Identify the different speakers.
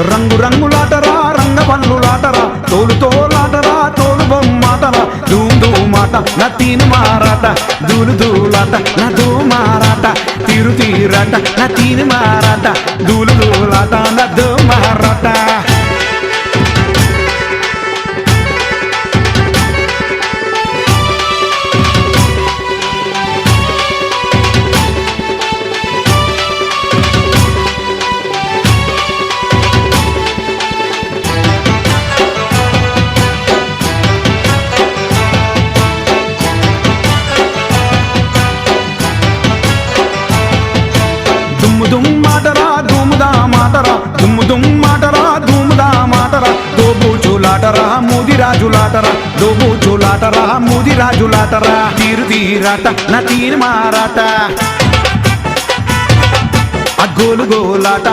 Speaker 1: రంగు రంగులాటరా రంగవల్లులాటరా తోలు తోలాటరా తోలు బొమ్మాటరా ధూమ్ ధూమాట నా తీను మారాట దూలు దూలాట నా ధూ మారాట తీరు తీరాట నా తీను మారాట దూలు దూలాట నా ధూ మారాట దుమ్ముదామాటరా దుమ్ముదామాటరా దుమ్ముదామాటరా దోబూచులాటరా ముదిరాజులాటరా దోబూచులాటరా ముదిరాజులాటరా తీరు తీరాట నా తీరు మారాట ఆ గోలు గోలాట